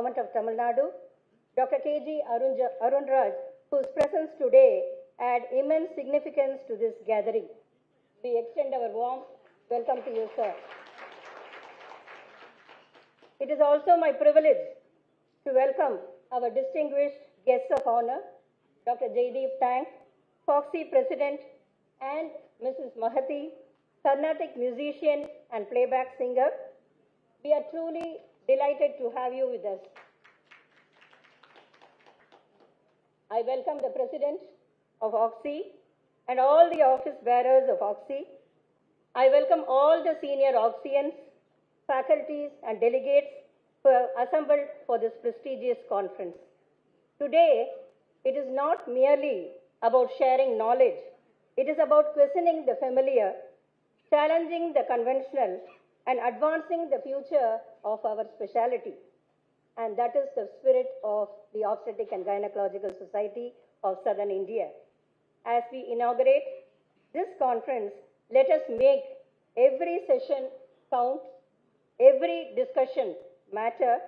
Government of Tamil Nadu, Dr. K.G. Arunraj, whose presence today add immense significance to this gathering. We extend our warm welcome to you, sir. It is also my privilege to welcome our distinguished guests of honor, Dr. Jaideep Tank, Foxy President, and Mrs. Mahhati, Carnatic musician and playback singer. We are truly delighted to have you with us. I welcome the President of OGSSI and all the office bearers of OGSSI. I welcome all the senior OGSSIans, faculties and delegates who have assembled for this prestigious conference. Today, it is not merely about sharing knowledge. It is about questioning the familiar, challenging the conventional, and advancing the future of our specialty. And that is the spirit of the Obstetric and Gynecological Society of Southern India. As we inaugurate this conference, let us make every session count, every discussion matter,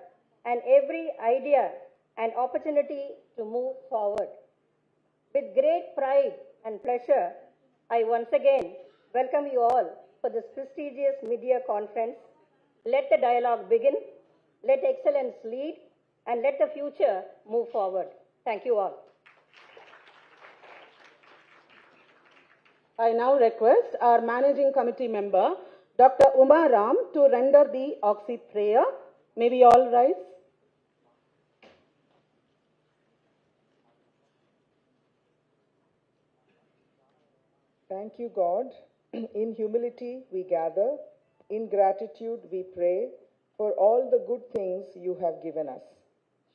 and every idea an opportunity to move forward. With great pride and pleasure, I once again welcome you all for this prestigious mid-year conference. Let the dialogue begin, let excellence lead, and let the future move forward. Thank you all. I now request our Managing Committee member, Dr. Uma Ram, to render the OGSSI prayer. May we all rise? Thank you, God. In humility we gather, in gratitude we pray for all the good things you have given us.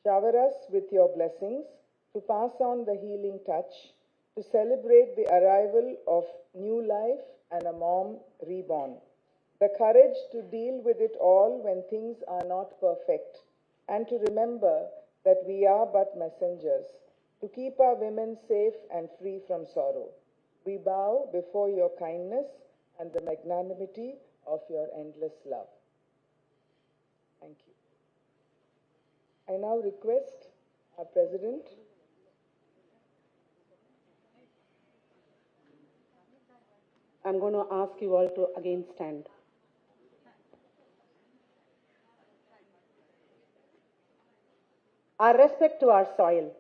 Shower us with your blessings to pass on the healing touch, to celebrate the arrival of new life and a mom reborn. The courage to deal with it all when things are not perfect, and to remember that we are but messengers, to keep our women safe and free from sorrow. We bow before your kindness and the magnanimity of your endless love. Thank you. I now request our President, I'm going to ask you all to again stand. Our respect to our soil.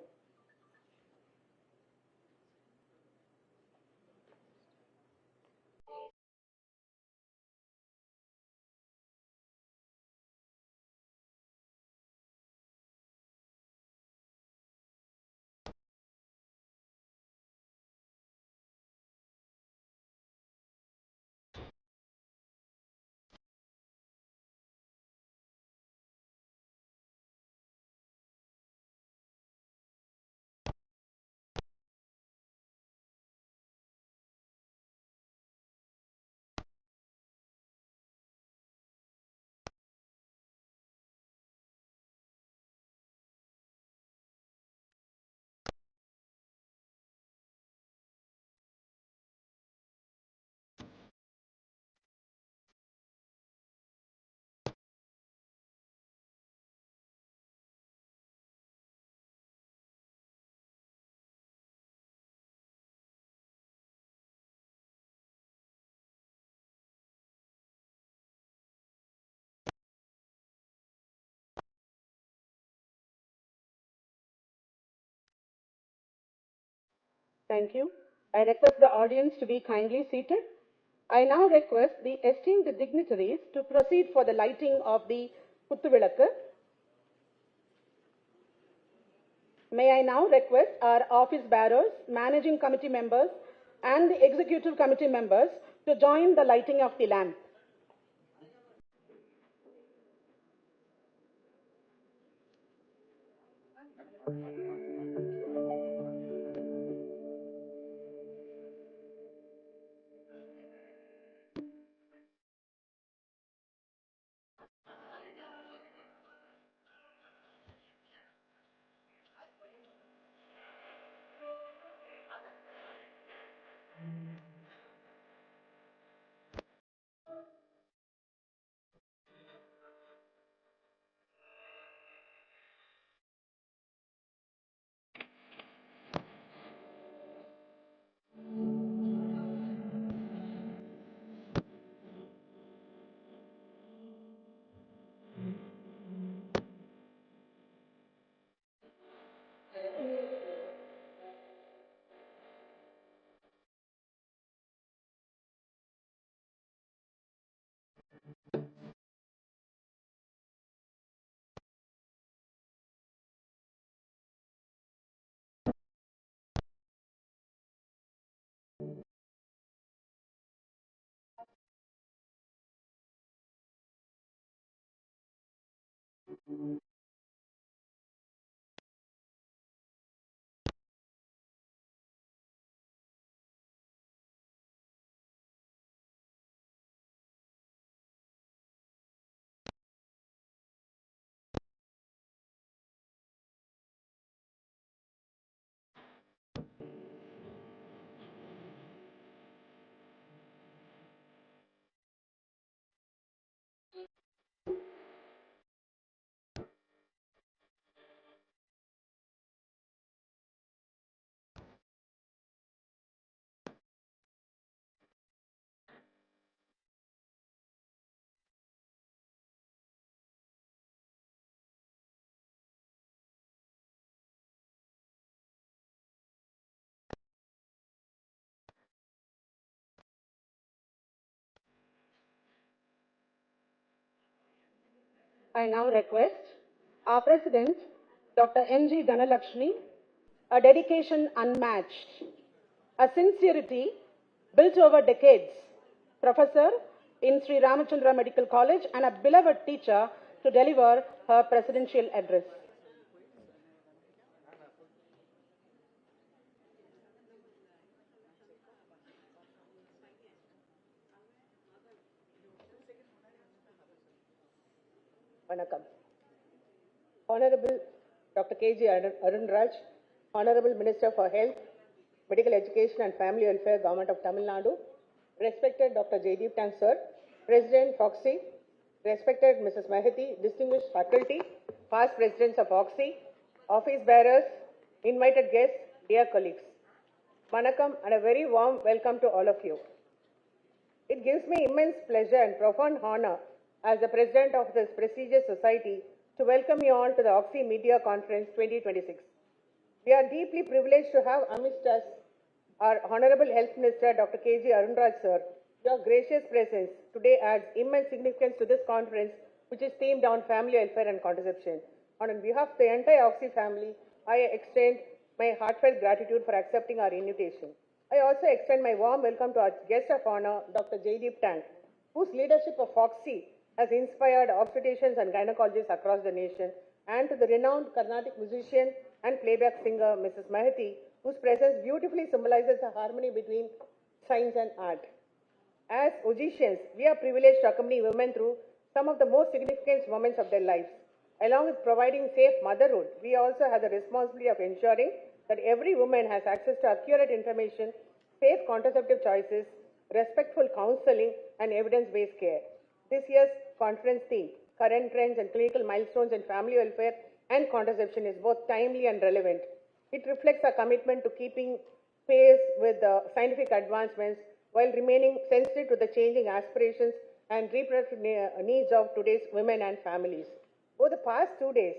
Thank you. I request the audience to be kindly seated. I now request the esteemed dignitaries to proceed for the lighting of the Kuthuvilakku. May I now request our office bearers, managing committee members, and the executive committee members to join the lighting of the lamp. I now request our President, Dr. N.G. Dhanalakshmi, a dedication unmatched, a sincerity built over decades, professor in Sri Ramachandra Medical College and a beloved teacher to deliver her presidential address. Vanakkam. Honorable Dr. K.G. Arunraj, Honorable Minister for Health, Medical Education and Family Welfare, Government of Tamil Nadu, respected Dr. Jaideep Tang Sir, President Foxy, respected Mrs. Mahhati, distinguished faculty, past presidents of Foxy, office bearers, invited guests, dear colleagues. Vanakkam and a very warm welcome to all of you. It gives me immense pleasure and profound honor as the President of this prestigious society to welcome you all to the Oxy Media Conference 2026. We are deeply privileged to have amidst us our Honorable Health Minister Dr. K.G. Arunraj Sir. Your gracious presence today adds immense significance to this conference, which is themed on family welfare and contraception. On behalf of the entire Oxy family, I extend my heartfelt gratitude for accepting our invitation. I also extend my warm welcome to our guest of honor, Dr. Jaideep Tang, whose leadership of Foxy has inspired obstetricians and gynecologists across the nation, and to the renowned Carnatic musician and playback singer, Mrs. Mahhati, whose presence beautifully symbolizes the harmony between science and art. As OGSSIans, we are privileged to accompany women through some of the most significant moments of their lives. Along with providing safe motherhood, we also have the responsibility of ensuring that every woman has access to accurate information, safe contraceptive choices, respectful counseling, and evidence-based care. This year's conference theme, Current Trends and Clinical Milestones in Family Welfare and Contraception, is both timely and relevant. It reflects our commitment to keeping pace with the scientific advancements while remaining sensitive to the changing aspirations and reproductive needs of today's women and families. Over the past 2 days,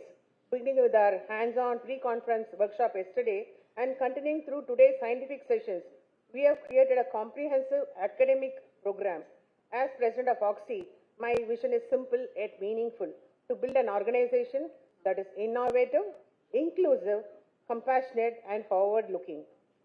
beginning with our hands-on pre-conference workshop yesterday and continuing through today's scientific sessions, we have created a comprehensive academic program. As President of Oxy, my vision is simple yet meaningful: to build an organization that is innovative, inclusive, compassionate, and forward-looking.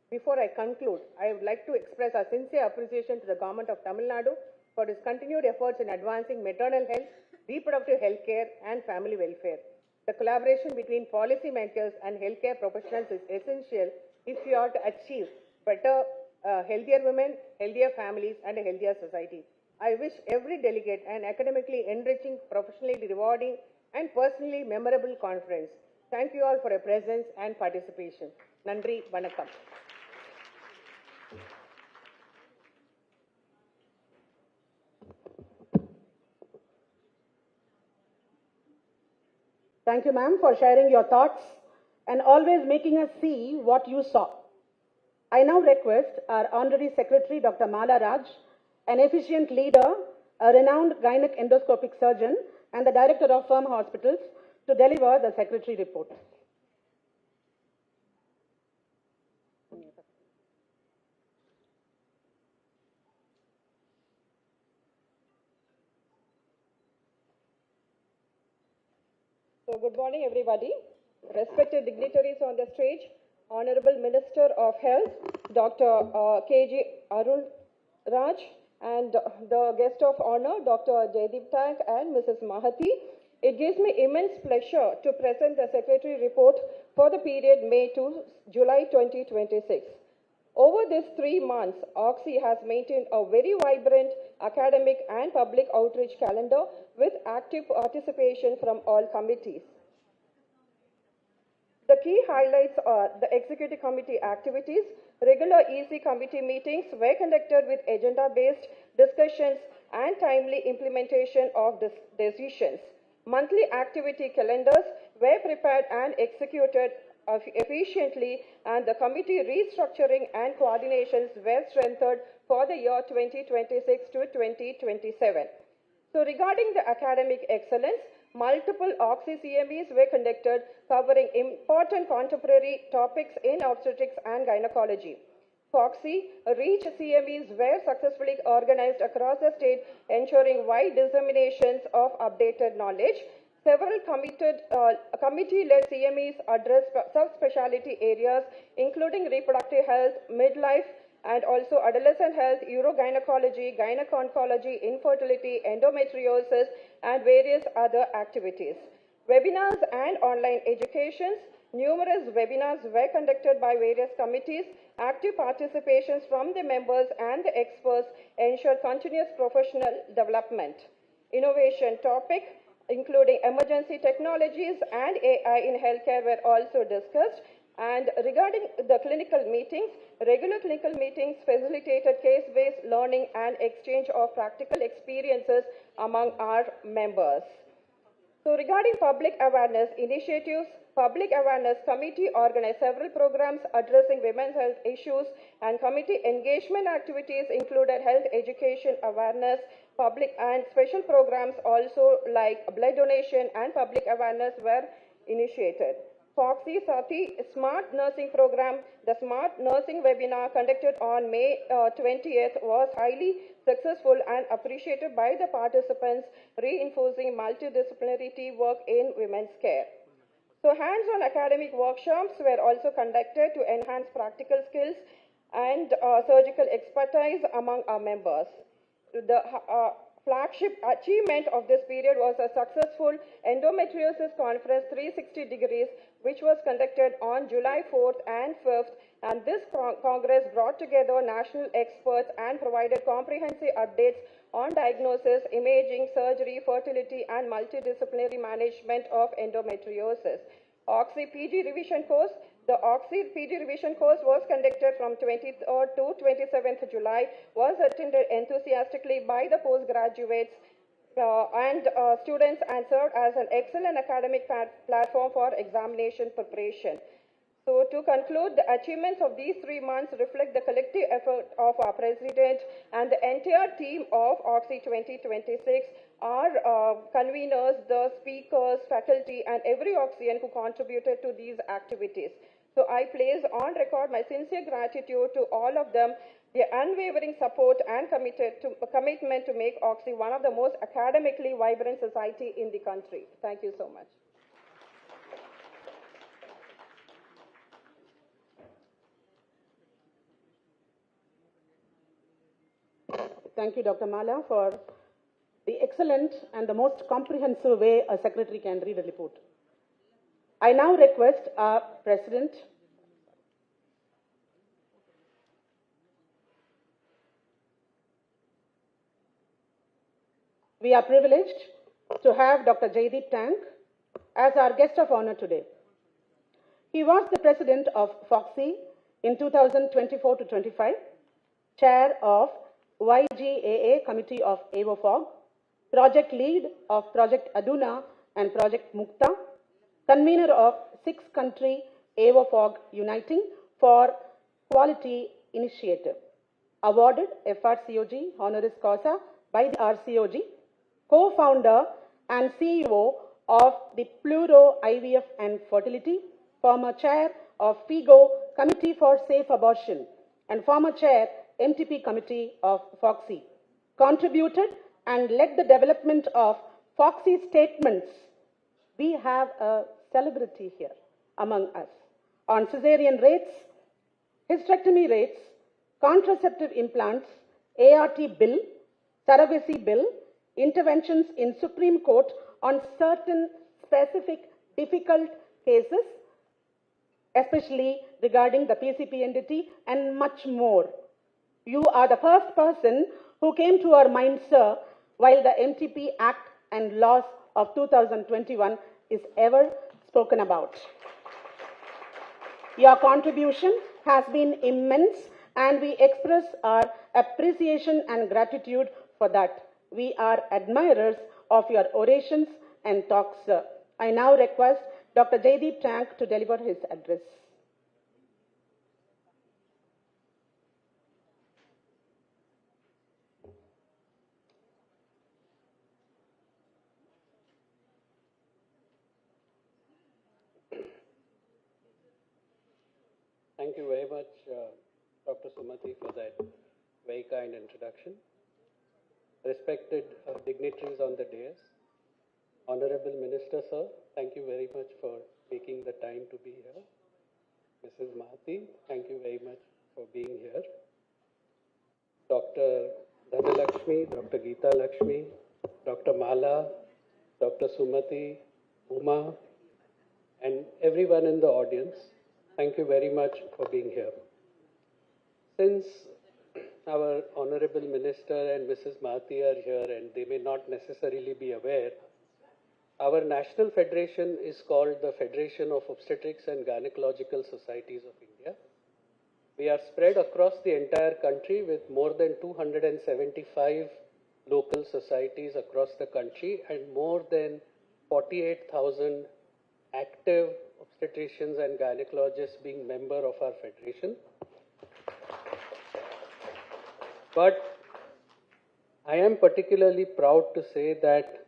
Before I conclude, I would like to express our sincere appreciation to the Government of Tamil Nadu for its continued efforts in advancing maternal health, reproductive health care, and family welfare. The collaboration between policymakers and healthcare professionals is essential if we are to achieve better, healthier women, healthier families, and a healthier society. I wish every delegate an academically enriching, professionally rewarding, and personally memorable conference. Thank you all for your presence and participation. Nandri, Vanakkam. Thank you, ma'am, for sharing your thoughts and always making us see what you saw. I now request our Honorary Secretary, Dr. Mala Raj, an efficient leader, a renowned gynec endoscopic surgeon, and the Director of Firm Hospitals, to deliver the Secretary report. So good morning, everybody. Respected dignitaries on the stage, Honorable Minister of Health, Dr. K.G. Arunraj, and the guest of honor, Dr. Jaideep Tang and Mrs. Mahhati. It gives me immense pleasure to present the Secretary report for the period May to July 2026. Over these 3 months, Oxy has maintained a very vibrant academic and public outreach calendar with active participation from all committees. The key highlights are the Executive Committee activities. Regular EC committee meetings were conducted with agenda-based discussions and timely implementation of decisions. Monthly activity calendars were prepared and executed efficiently, and the committee restructuring and coordinations were strengthened for the year 2026 to 2027. So regarding the academic excellence, multiple Oxy CMEs were conducted covering important contemporary topics in obstetrics and gynecology. Foxy REACH CMEs were successfully organized across the state, ensuring wide disseminations of updated knowledge. Several committee-led CMEs address subspecialty areas, including reproductive health, midlife, and also adolescent health, urogynecology, gynec-oncology, infertility, endometriosis, and various other activities. Webinars and online educations. Numerous webinars were conducted by various committees. Active participations from the members and the experts ensured continuous professional development. Innovation topic, including emergency technologies and AI in healthcare, were also discussed. And regarding the clinical meetings, regular clinical meetings facilitated case-based learning and exchange of practical experiences among our members. So regarding public awareness initiatives, Public Awareness Committee organized several programs addressing women's health issues, and committee engagement activities included health education awareness, public and special programs also like blood donation and public awareness were initiated. Foxy Sati Smart Nursing Program, the Smart Nursing webinar conducted on May 20th was highly successful and appreciated by the participants, reinforcing multidisciplinary teamwork in women's care. So hands-on academic workshops were also conducted to enhance practical skills and surgical expertise among our members. The flagship achievement of this period was a successful endometriosis conference 360 degrees, which was conducted on July 4th and 5th, and this congress brought together national experts and provided comprehensive updates on diagnosis, imaging, surgery, fertility, and multidisciplinary management of endometriosis. OGSSI PG revision course. The OGSSI PG revision course was conducted from 23rd to 27th July, was attended enthusiastically by the postgraduates and students, and served as an excellent academic platform for examination preparation. So to conclude, the achievements of these 3 months reflect the collective effort of our President and the entire team of OGSSI 2026, our conveners, the speakers, faculty, and every OGSSIan who contributed to these activities. So I place on record my sincere gratitude to all of them, their unwavering support and commitment to make OGSSI one of the most academically vibrant society in the country. Thank you so much. Thank you, Dr. Mala, for the excellent and the most comprehensive way a secretary can read a report. I now request our President, we are privileged to have Dr. Jaideep Tank as our guest of honor today. He was the president of FOXI in 2024 to 25, chair of YGAA Committee of AWOFOG, project lead of Project Aduna and Project Mukta, convener of 6-country AWOFOG Uniting for Quality Initiative, awarded FRCOG honoris causa by the RCOG, co-founder and CEO of the Pluro IVF and Fertility, former chair of FIGO Committee for Safe Abortion, and former chair MTP Committee of FOXI, contributed and led the development of FOXI statements. We have a celebrity here among us on cesarean rates, hysterectomy rates, contraceptive implants, ART bill, surrogacy bill, interventions in Supreme Court on certain specific difficult cases, especially regarding the PCP entity, and much more. You are the first person who came to our mind, sir, while the MTP Act and laws of 2021 is ever spoken about. Your contribution has been immense, and we express our appreciation and gratitude for that. We are admirers of your orations and talks, sir. I now request Dr. Jaideep Tank to deliver his address. Thank you very much, Dr. Sumati, for that very kind introduction. Respected dignitaries on the dais, Honorable Minister, sir, thank you very much for taking the time to be here. Mrs. Mahhati, thank you very much for being here. Dr. Dhanalakshmi, Dr. Geeta Lakshmi, Dr. Mala, Dr. Sumati, Uma, and everyone in the audience, thank you very much for being here. Since our Honorable Minister and Mrs. Mahhati are here and they may not necessarily be aware, our national federation is called the Federation of Obstetrics and Gynecological Societies of India. We are spread across the entire country with more than 275 local societies across the country and more than 48,000 active obstetricians and gynecologists being member of our federation. But I am particularly proud to say that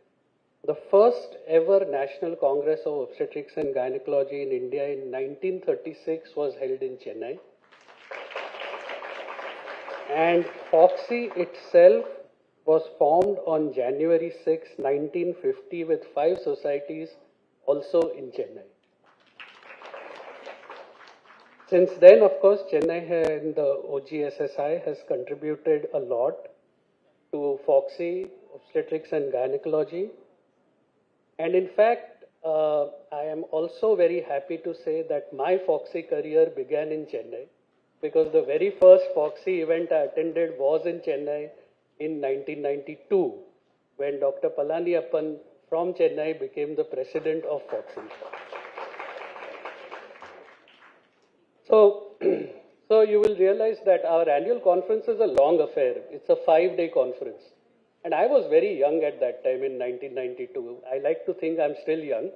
the first ever National Congress of Obstetrics and Gynecology in India in 1936 was held in Chennai. And FOGSI itself was formed on January 6, 1950 with 5 societies also in Chennai. Since then, of course, Chennai and the OGSSI has contributed a lot to FOGSI, Obstetrics and Gynecology. And in fact, I am also very happy to say that my FOGSI career began in Chennai because the very first FOGSI event I attended was in Chennai in 1992 when Dr. Palaniappan from Chennai became the president of FOGSI. So you will realize that our annual conference is a long affair. It's a 5-day conference. And I was very young at that time in 1992. I like to think I'm still young,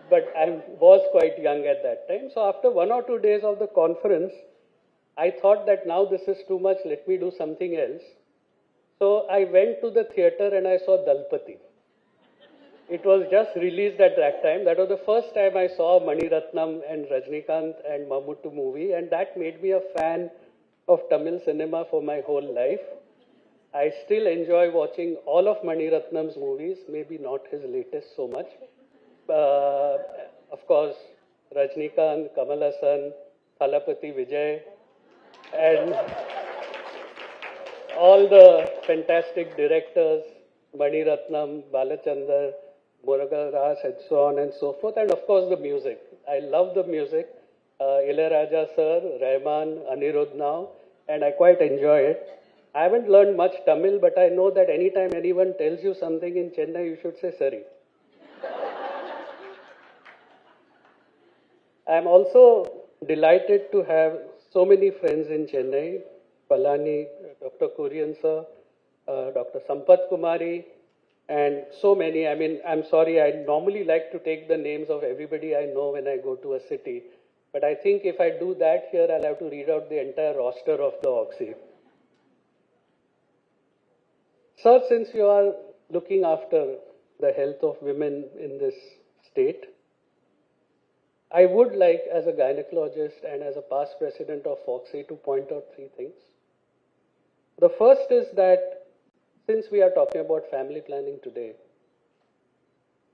but I was quite young at that time. So after 1 or 2 days of the conference, I thought that now this is too much, let me do something else. So I went to the theater and I saw Dalpati. It was just released at that time. That was the first time I saw Mani Ratnam and Rajnikant and Mammootty movie, and that made me a fan of Tamil cinema for my whole life. I still enjoy watching all of Mani Ratnam's movies, maybe not his latest so much. Of course, Rajnikant, Kamal Hassan, Thalapathy Vijay, and all the fantastic directors, Mani Ratnam, Balachandar, Murugadas, and so on and so forth, and of course the music. I love the music. Ilayaraja sir, Rahman, Anirudh now, and I quite enjoy it. I haven't learned much Tamil, but I know that anytime anyone tells you something in Chennai, you should say sorry. I'm also delighted to have so many friends in Chennai, Palani, Dr. Kurian sir, Dr. Sampath Kumari, and so many. I mean, I'm sorry, I normally like to take the names of everybody I know when I go to a city. But I think if I do that here, I'll have to read out the entire roster of the OGSSI. Sir, since you are looking after the health of women in this state, I would like, as a gynecologist and as a past president of FOGSI, to point out 3 things. The first is that since we are talking about family planning today,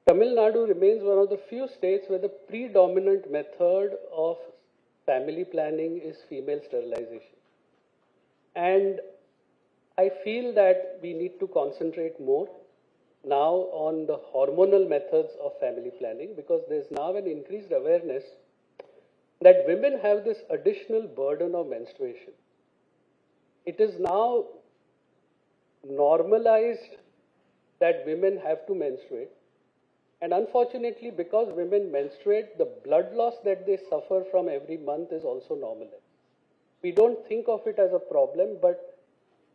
Tamil Nadu remains one of the few states where the predominant method of family planning is female sterilization. And I feel that we need to concentrate more now on the hormonal methods of family planning because there's now an increased awareness that women have this additional burden of menstruation. It is now normalized that women have to menstruate. And unfortunately, because women menstruate, the blood loss that they suffer from every month is also normalized. We don't think of it as a problem, but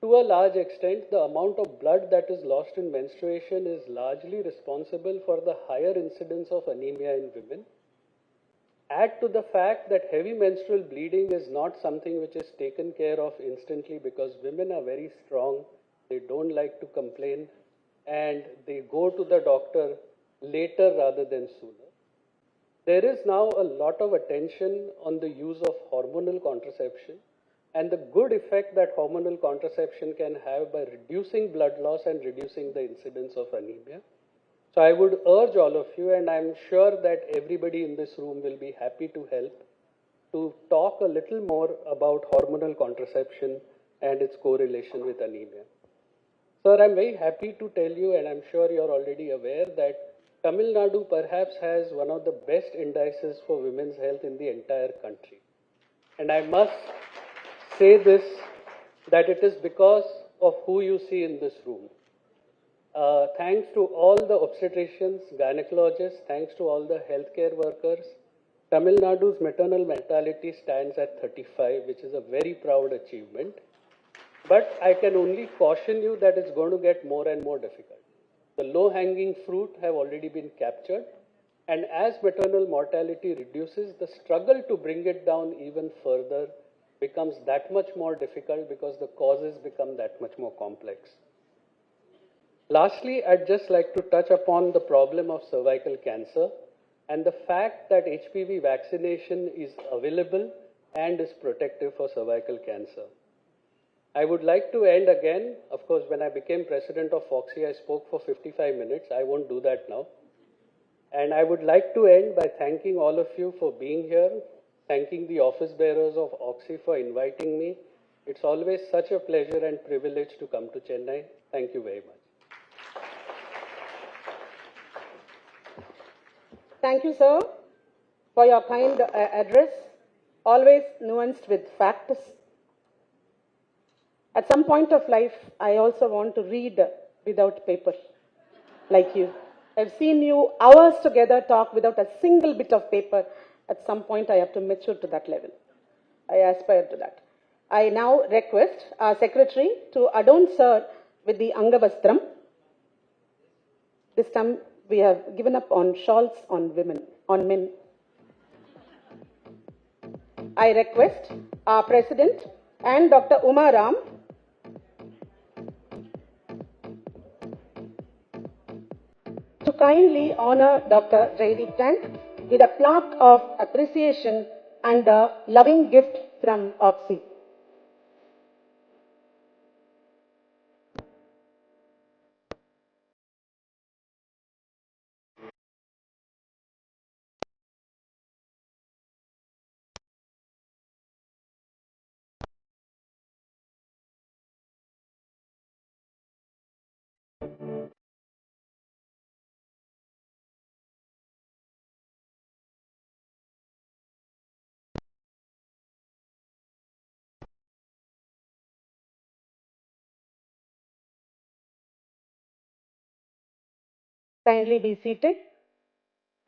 to a large extent, the amount of blood that is lost in menstruation is largely responsible for the higher incidence of anemia in women. Add to the fact that heavy menstrual bleeding is not something which is taken care of instantly because women are very strong, they don't like to complain, and they go to the doctor later rather than sooner. There is now a lot of attention on the use of hormonal contraception and the good effect that hormonal contraception can have by reducing blood loss and reducing the incidence of anemia. So I would urge all of you, and I'm sure that everybody in this room will be happy to help, to talk a little more about hormonal contraception and its correlation with anemia. Sir, I'm very happy to tell you, and I'm sure you're already aware, that Tamil Nadu perhaps has one of the best indices for women's health in the entire country. And I must say this, that it is because of who you see in this room. Thanks to all the obstetricians, gynecologists, thanks to all the healthcare workers, Tamil Nadu's maternal mortality stands at 35, which is a very proud achievement. But I can only caution you that it's going to get more and more difficult. The low-hanging fruit have already been captured, and as maternal mortality reduces, the struggle to bring it down even further becomes that much more difficult because the causes become that much more complex. Lastly, I'd just like to touch upon the problem of cervical cancer and the fact that HPV vaccination is available and is protective for cervical cancer. I would like to end again. Of course, when I became president of Foxy, I spoke for 55 minutes. I won't do that now. And I would like to end by thanking all of you for being here, thanking the office bearers of Oxy for inviting me. It's always such a pleasure and privilege to come to Chennai. Thank you very much. Thank you, sir, for your kind address, always nuanced with facts. At some point of life, I also want to read without paper, like you. I've seen you hours together talk without a single bit of paper. At some point, I have to mature to that level. I aspire to that. I now request our secretary to adorn sir with the Angavastram. This time, we have given up on shawls on women, on men. I request our president and Dr. Uma Ram to kindly honor Dr. Jaideep Tank with a plaque of appreciation and a loving gift from Oxy. Kindly be seated.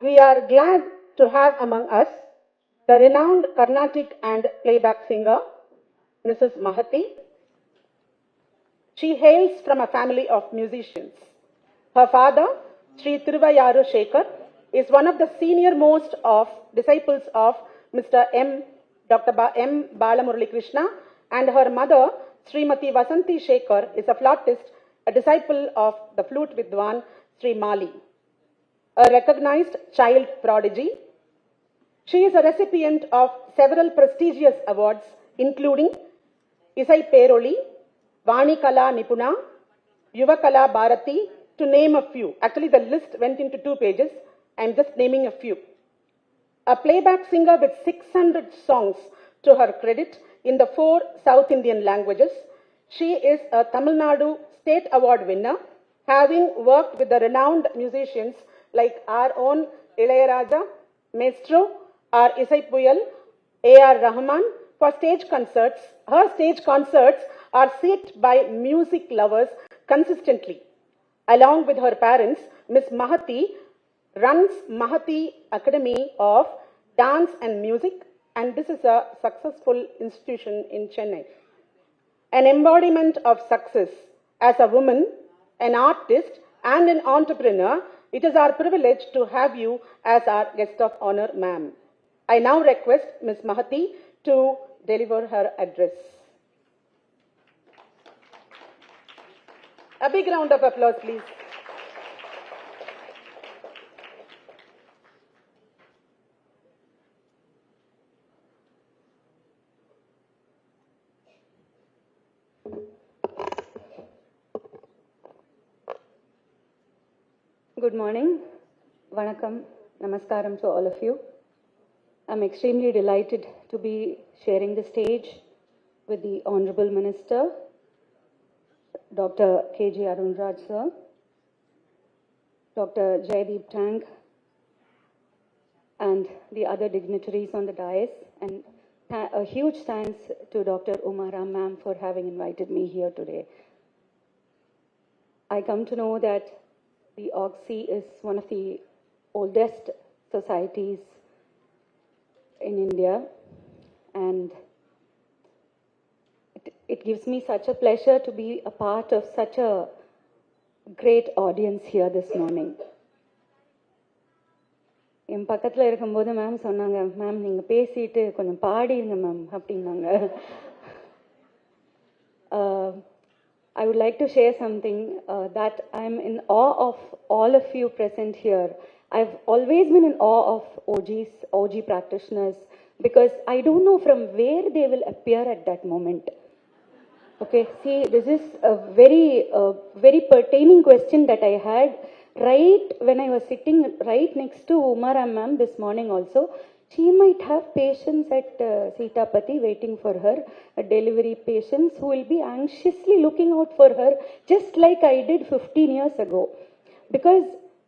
We are glad to have among us the renowned Carnatic and playback singer, Mrs. Mahhati. She hails from a family of musicians. Her father, Sri Thiruvayaru Shekhar, is one of the senior most of disciples of Mr. Dr. M. Balamurali Krishna, and her mother, Srimati Vasanti Shekhar, is a flautist, a disciple of the flute Vidwan, Sri Mali. A recognized child prodigy, she is a recipient of several prestigious awards, including Isai Peroli, Vani Kala Nipuna, Yuva Kala Bharati, to name a few. Actually, the list went into 2 pages. I'm just naming a few. A playback singer with 600 songs to her credit in the 4 South Indian languages. She is a Tamil Nadu State Award winner, having worked with the renowned musicians like our own Ilayaraja, Maestro, our Isai Puyal, A.R. Rahman for stage concerts. Her stage concerts are sought by music lovers consistently. Along with her parents, Miss Mahhati runs Mahhati Academy of Dance and Music, and this is a successful institution in Chennai. An embodiment of success as a woman, an artist, and an entrepreneur, it is our privilege to have you as our guest of honor, ma'am. I now request Ms. Mahhati to deliver her address. A big round of applause, please. Good morning. Vanakkam. Namaskaram to all of you. I'm extremely delighted to be sharing the stage with the Honorable Minister, Dr. K.J. Arunraj sir, Dr. Jaideep Tang, and the other dignitaries on the dais, and a huge thanks to Dr. Umaram ma'am for having invited me here today. I come to know that the OGSSI is one of the oldest societies in India, and it gives me such a pleasure to be a part of such a great audience here this morning. என் பக்கத்தில் இருக்கும்போது ma'am சொன்னாங்க, ma'am நீங்கள் பேசிட்டு கொஞ்சம் பாடிடுங்க ma'am அப்படின்னாங்க. I would like to share something that I'm in awe of all of you present here. I've always been in awe of OG practitioners, because I don't know from where they will appear at that moment. Okay, see, this is a very pertaining question that I had right when I was sitting right next to Umaram ma'am this morning also. She might have patients at Sitapati waiting for her, delivery patients who will be anxiously looking out for her, just like I did 15 years ago. Because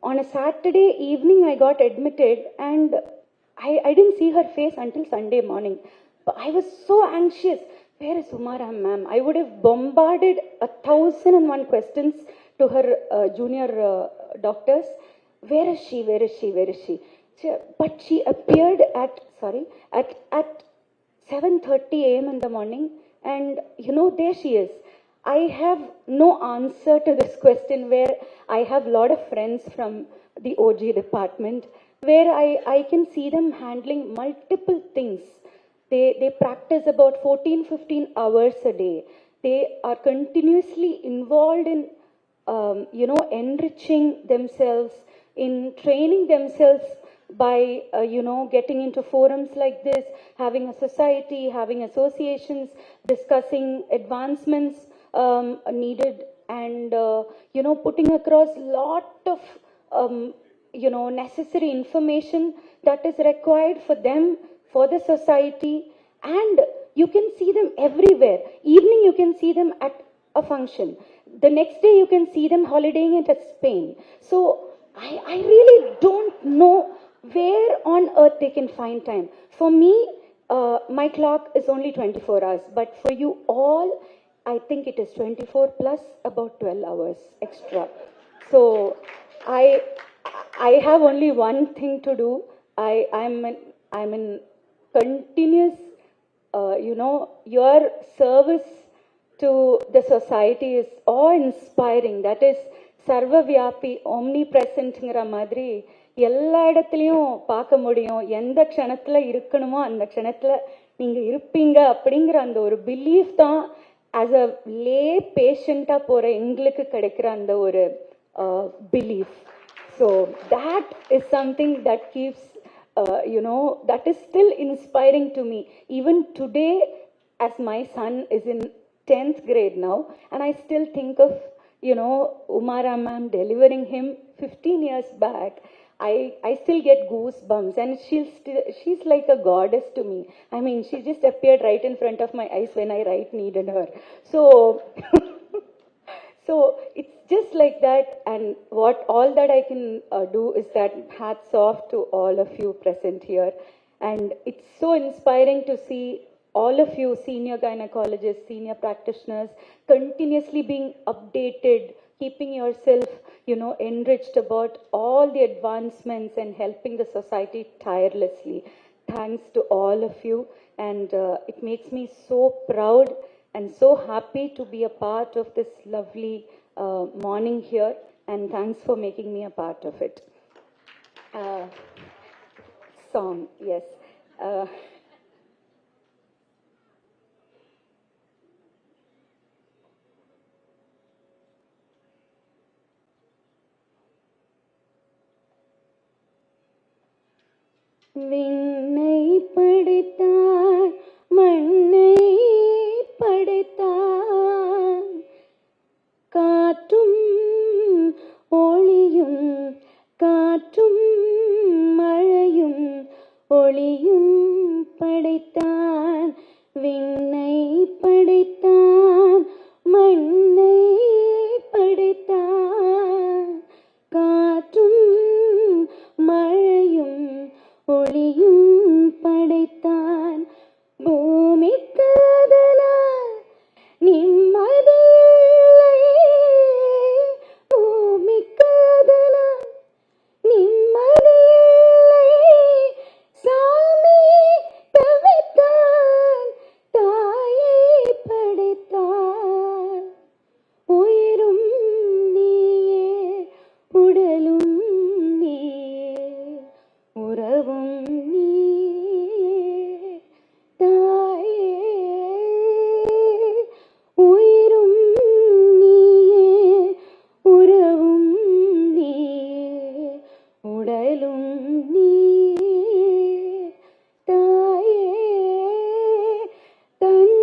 on a Saturday evening I got admitted and I didn't see her face until Sunday morning. But I was so anxious. Where is Umaram ma'am? I would have bombarded 1,001 questions to her junior doctors. Where is she? Where is she? Where is she? But she appeared at 7:30 a.m. in the morning, and there she is. I have no answer to this question, where I have a lot of friends from the OG department, where I can see them handling multiple things. They practice about 14-15 hours a day. They are continuously involved in enriching themselves, in training themselves by getting into forums like this, having a society, having associations, discussing advancements needed, and putting across lot of necessary information that is required for them, for the society. And you can see them everywhere. Evening you can see them at a function. The next day you can see them holidaying at Spain. So I really don't know where on earth they can find time. For me, my clock is only 24 hours, but for you all, I think it is 24 plus about 12 hours extra. So I have only one thing to do. I'm in continuous, your service to the society is awe-inspiring. That is sarvavyapi, omnipresent-ங்கிற மாதிரி எல்லா இடத்துலையும் பார்க்க முடியும். எந்த க்ஷணத்தில் இருக்கணுமோ அந்த க்ஷணத்தில் நீங்கள் இருப்பீங்க அப்படிங்கிற அந்த ஒரு பிலீஃப் தான் ஆஸ் அ லே பேஷண்ட்டாக போகிற எங்களுக்கு கிடைக்கிற அந்த ஒரு belief. So that is something that keeps, that is still inspiring to me. Even today, as my son is in 10th grade now, and I still think of, Umaram ma'am delivering him 15 years back. I still get goosebumps, and she's like a goddess to me. I mean, she just appeared right in front of my eyes when I needed her. So it's just like that, and all that I can do is that hats off to all of you present here. And it's so inspiring to see all of you senior gynecologists, senior practitioners continuously being updated, keeping yourself, enriched about all the advancements and helping the society tirelessly. Thanks to all of you, and it makes me so proud and so happy to be a part of this lovely morning here, and thanks for making me a part of it. Song, yes. விண்ணை படைத்தார், மண்ணை படைத்தார், காற்றும் ஒளியும் ஒளியும் படைத்தான், விண்ணை படைத்தான், மண்ணை படைத்தான், காற்றும் மழையும் ஒளியும் படைத்தான். பூமிக்கு அதனால் நிம்மதியில்லை, பூமிக்கு அதனால் நிம்மதியில்லை, சாமி தவித்தான், தாயை படைத்தான். உயிரும் நீயே, உடலும் நீயே, உறவும் நீயே, தாயே. உயிரும் நீயே, உறவும் நீயே, உடலும் நீயே, தாயே. தன்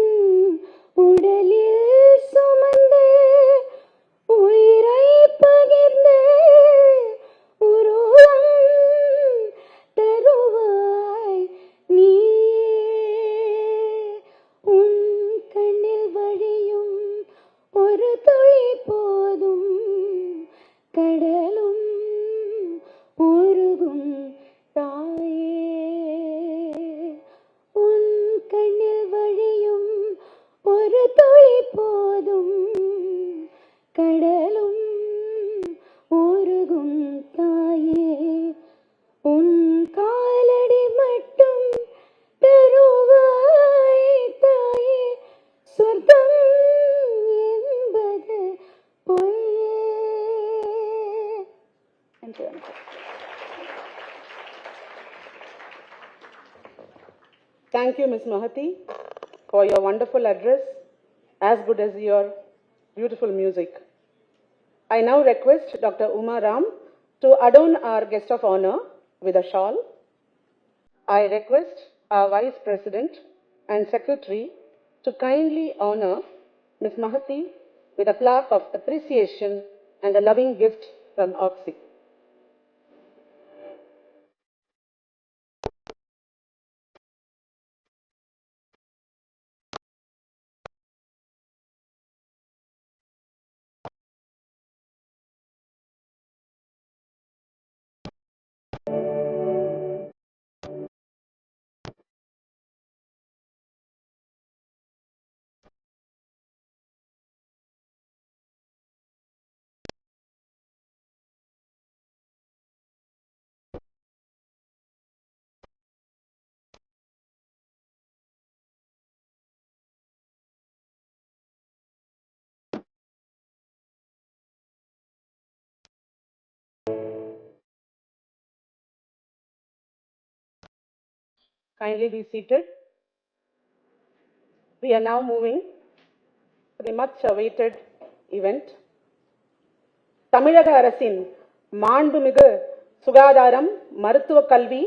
உடலில் சுமந்தே உயிரை பகிர்ந்தே உருவம் தருவாய் நீயே. உன் கண்ணில் வழியும் ஒரு துளி போதும், கடலும் உருகும் தாயே. உன் கண்ணில் வழியும் ஒரு துளி போதும், கடலும் உருகும் தாயே. உன் காலடி மட்டும் தருவாய் தாயே, சொர்க்கம் என்பது பொய்யே. நன்றி. Thank you, Ms. Mahhati, for your wonderful address, as good as your beautiful music. I now request Dr. Uma Ram to adorn our guest of honor with a shawl. I request our Vice President and Secretary to kindly honor Ms. Mahhati with a plaque of appreciation and a loving gift from OGSSI. Kindly be seated. We are now moving to the much awaited event. தமிழக அரசின் மாண்புமிகு சுகாதாரம், மருத்துவ கல்வி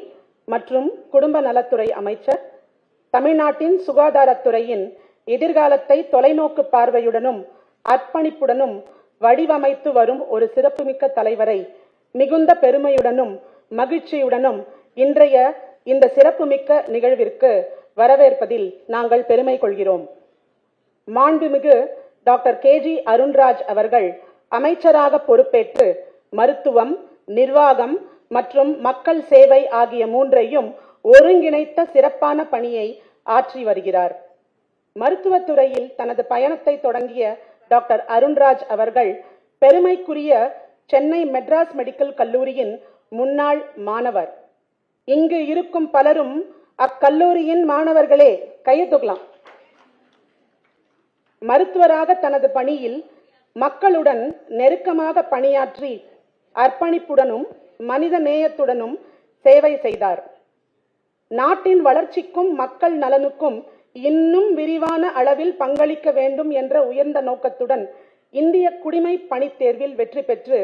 மற்றும் குடும்ப நலத்துறை அமைச்சர் தமிழ்நாட்டின் சுகாதாரத்துறையின் எதிர்காலத்தை தொலைநோக்கு பார்வையுடனும் அர்ப்பணிப்புடனும் வடிவமைத்து வரும் ஒரு சிறப்புமிக்க தலைவரை மிகுந்த பெருமையுடனும் மகிழ்ச்சியுடனும் இன்றைய இந்த சிறப்புமிக்க நிகழ்விற்கு வரவேற்பதில் நாங்கள் பெருமை கொள்கிறோம். மாண்புமிகு டாக்டர் கேஜி அருண்ராஜ் அவர்கள் அமைச்சராக பொறுப்பேற்று மருத்துவம், நிர்வாகம் மற்றும் மக்கள் சேவை ஆகிய மூன்றையும் ஒருங்கிணைத்த சிறப்பான பணியை ஆற்றி வருகிறார். மருத்துவத்துறையில் தனது பயணத்தை தொடங்கிய டாக்டர் அருண்ராஜ் அவர்கள் பெருமைக்குரிய சென்னை மெட்ராஸ் மெடிக்கல் கல்லூரியின் முன்னாள் மாணவர். இங்கு இருக்கும் பலரும் அக்கல்லூரியின் மாணவர்களே, கையை தூக்கலாம். மருத்துவராக தனது பணியில் மக்களுடன் நெருக்கமாக பணியாற்றி அர்ப்பணிப்புடனும் மனித நேயத்துடனும் சேவை செய்தார். நாட்டின் வளர்ச்சிக்கும் மக்கள் நலனுக்கும் இன்னும் விரிவான அளவில் பங்களிக்க வேண்டும் என்ற உயர்ந்த நோக்கத்துடன் இந்திய குடிமை பணித் தேர்வில் வெற்றி பெற்று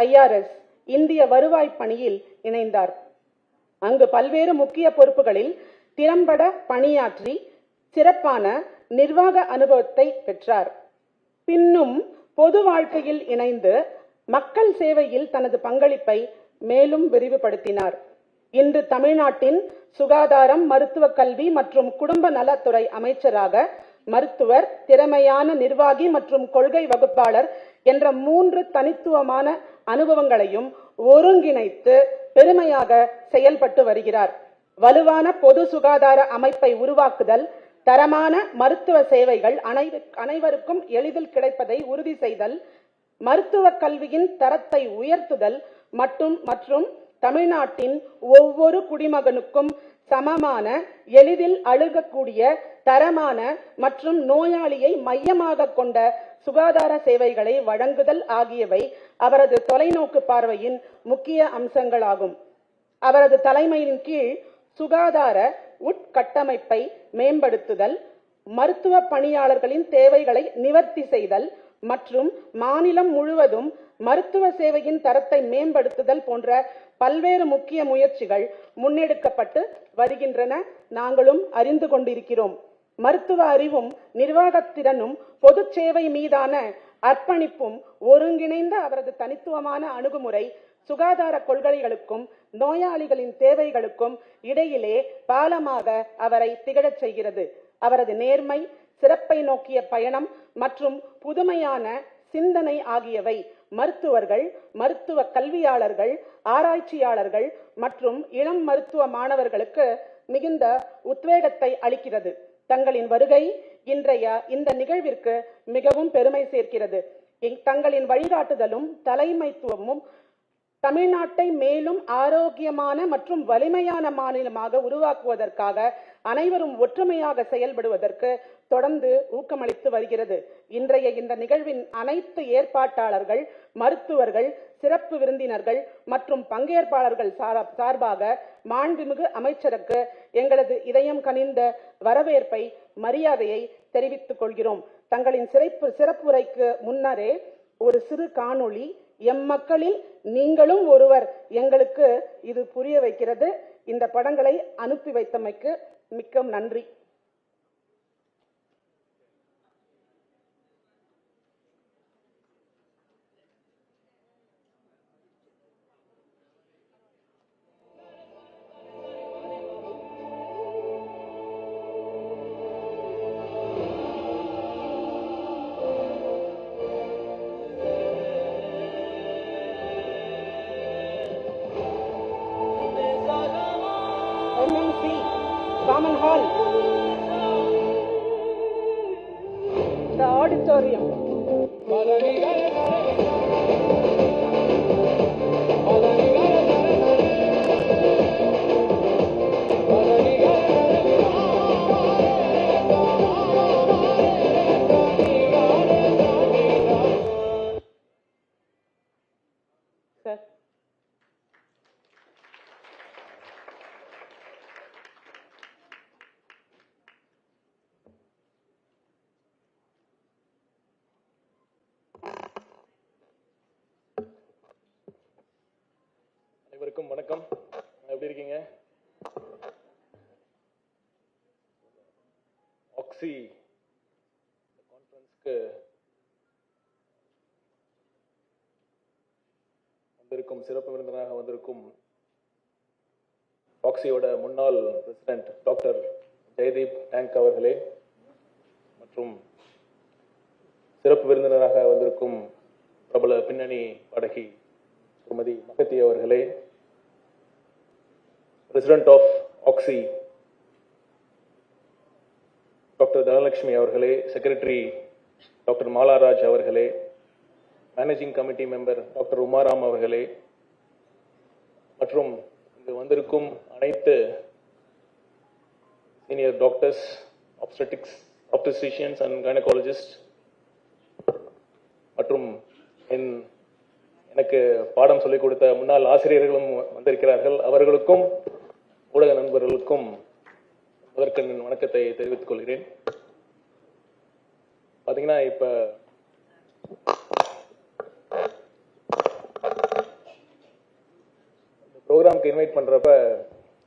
IRS இந்திய வருவாய் பணியில் இணைந்தார். அங்கு பல்வேறு முக்கிய பொறுப்புகளில் திறம்பட பணியாற்றி சிறப்பான நிர்வாக அனுபவத்தை பெற்றார். பின்னும் பொது வாழ்க்கையில் இணைந்து மக்கள் சேவையில் தனது பங்களிப்பை மேலும் விரிவுபடுத்தினார். இன்று தமிழ்நாட்டின் சுகாதாரம், மருத்துவ கல்வி மற்றும் குடும்ப நலத்துறை அமைச்சராக மருத்துவர், திறமையான நிர்வாகி மற்றும் கொள்கை வகுப்பாளர் என்ற 3 தனித்துவமான அனுபவங்களையும் ஒருங்கிணைத்து பெருமையாக செயல்பட்டு வருகிறார். வலுவான பொது சுகாதார அமைப்பை உருவாக்குதல், தரமான மருத்துவ சேவைகள் அனைவருக்கும் எளிதில் கிடைப்பதை உறுதி செய்தல், மருத்துவ கல்வியின் தரத்தை உயர்த்துதல் மற்றும் தமிழ்நாட்டின் ஒவ்வொரு குடிமகனுக்கும் சமமான, எளிதில் அணுகக்கூடிய, தரமான மற்றும் நோயாளியை மையமாக கொண்ட சுகாதார சேவைகளை வழங்குதல் ஆகியவை அவரது தொலைநோக்கு பார்வையின் முக்கிய அம்சங்களாகும். அவரது தலைமையின் கீழ் சுகாதார உட்கட்டமைப்பை மேம்படுத்துதல், மருத்துவ பணியாளர்களின் தேவைகளை நிவர்த்தி செய்தல் மற்றும் மாநிலம் முழுவதும் மருத்துவ சேவையின் தரத்தை மேம்படுத்துதல் போன்ற பல்வேறு முக்கிய முயற்சிகள் முன்னெடுக்கப்பட்டு வருகின்றன. நாங்களும் அறிந்து கொண்டிருக்கிறோம். மருத்துவ அறிவும் நிர்வாகத்திறனும் பொது சேவை மீதான அர்ப்பணிப்பும் ஒருங்கிணைந்த அவரது தனித்துவமான அணுகுமுறை சுகாதார கொள்கைகளுக்கும் நோயாளிகளின் தேவைகளுக்கும் இடையிலே பாலமாக அவரை திகழச் செய்கிறது. அவரது நேர்மை, சிறப்பை நோக்கிய பயணம் மற்றும் புதுமையான சிந்தனை ஆகியவை மருத்துவர்கள், மருத்துவ கல்வியாளர்கள், ஆராய்ச்சியாளர்கள் மற்றும் இளம் மருத்துவ மாணவர்களுக்கு மிகுந்த உத்வேகத்தை அளிக்கிறது. தங்களின் வருகை இன்றைய இந்த நிகழ்விற்கு மிகவும் பெருமை சேர்க்கிறது. தங்களின் வழிகாட்டுதலும் தலைமைத்துவமும் தமிழ்நாட்டை மேலும் ஆரோக்கியமான மற்றும் வலிமையான மாநிலமாக உருவாக்குவதற்காக அனைவரும் ஒற்றுமையாக செயல்படுவதற்கு தொடர்ந்து ஊக்கமளித்து வருகிறது. இன்றைய இந்த நிகழ்வின் அனைத்து ஏற்பாட்டாளர்கள், மருத்துவர்கள், சிறப்பு விருந்தினர்கள் மற்றும் பங்கேற்பாளர்கள் சார்பாக மாண்புமிகு அமைச்சருக்கு எங்களது இதயம் கனிந்த வரவேற்பை, மரியாதையை தெரிவித்துக் கொள்கிறோம். தங்களின் சிறப்புரைக்கு முன்னரே ஒரு சிறு காணொளி, எம் மக்களில் நீங்களும் ஒருவர், எங்களுக்கு இது புரிய வைக்கிறது. இந்த படங்களை அனுப்பி வைத்தமைக்கு மிக்க நன்றி. Common Hall, the auditorium. Sir. அனைவருக்கும் வணக்கம். எப்படி இருக்கீங்க? ஆக்சி கான்ஃபரன்ஸ்க்கு வந்திருக்கும் சிறப்பு விருந்தினராக வந்திருக்கும் ஆக்சியோட முன்னாள் பிரசிடென்ட் டாக்டர் ஜெயதீப் டேங்க் அவர்களே மற்றும் சிறப்பு விருந்தினராக வந்திருக்கும் பிரபல பின்னணி பாடகி திருமதி மகத்தி அவர்களே, President of OGSSI, doctor Dhanalakshmi அவர்களே, செக்ரட்டரி டாக்டர் மாலாராஜ் அவர்களே, managing committee member doctor Umaram அவர்களே மற்றும் இங்கு வந்திருக்கும் அனைத்து senior doctors, obstetricians and gynaecologist மற்றும் எனக்கு பாடம் சொல்லிக் கொடுத்த முன்னாள் ஆசிரியர்களும் வந்திருக்கிறார்கள். அவர்களுக்கும் ஊடக நண்பர்களுக்கும் முதற்கண் வணக்கத்தை தெரிவித்துக் கொள்கிறேன். பாத்தீங்கன்னா, இப்ப இந்த ப்ரோக்ராம்க்கு இன்வைட் பண்றப்ப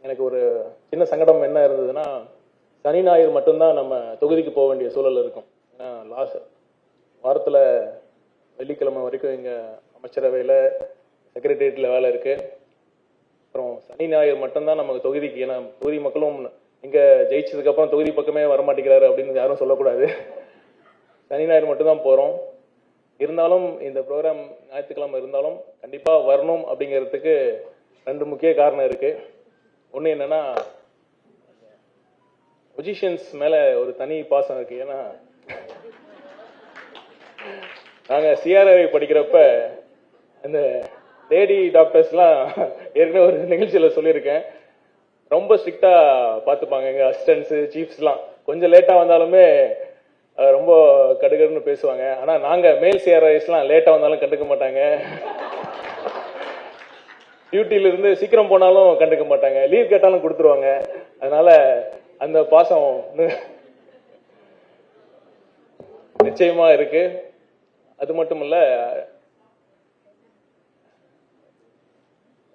எனக்கு ஒரு சின்ன சங்கடம் என்ன இருந்ததுன்னா, சனி ஞாயிறு மட்டும்தான் நம்ம தொகுதிக்கு போக வேண்டிய சூழல் இருக்கும். ஏன்னா வாரத்துல வெள்ளிக்கிழமை வரைக்கும் இங்க அமைச்சரவையில் செக்ரட்டரியேட்டில் வேலை இருக்கு. அப்புறம் சனி ஞாயிறு மட்டும்தான் நமக்கு தொகுதிக்கு, ஏன்னா தொகுதி மக்களும் இங்கே ஜெயிச்சதுக்கப்புறம் தொகுதி பக்கமே வரமாட்டேங்கிறாரு அப்படின்னு யாரும் சொல்லக்கூடாது. சனி ஞாயிறு மட்டும்தான் போகிறோம். இருந்தாலும் இந்த ப்ரோக்ராம் ஞாயிற்றுக்கிழமை இருந்தாலும் கண்டிப்பாக வரணும் அப்படிங்கிறதுக்கு 2 முக்கிய காரணம் இருக்குது. ஒன்று என்னென்னா, பொசிஷன்ஸ் மேலே ஒரு தனி பாசம் இருக்குது. ஏன்னா நாங்கள் சிஆர்ஐ படிக்கிறப்ப இந்த லேடி டாக்டர்ஸ்லாம் ஏற்கனவே ஒரு நிகழ்ச்சியில் சொல்லியிருக்கேன், ரொம்ப ஸ்ட்ரிக்டாக பார்த்துப்பாங்க எங்கள் அசிஸ்டன்ஸு சீஃப்ஸ்லாம். கொஞ்சம் லேட்டாக வந்தாலுமே ரொம்ப கடுகடுன்னு பேசுவாங்க. ஆனால் நாங்கள் மேல் சிஆர்ஐஸ்லாம் லேட்டாக வந்தாலும் கண்டுக்க மாட்டாங்க, டியூட்டியிலிருந்து சீக்கிரம் போனாலும் கண்டுக்க மாட்டாங்க, லீவ் கேட்டாலும் கொடுத்துருவாங்க. அதனால அந்த பாசம் நிச்சயமா இருக்கு. அது மட்டும் இல்ல,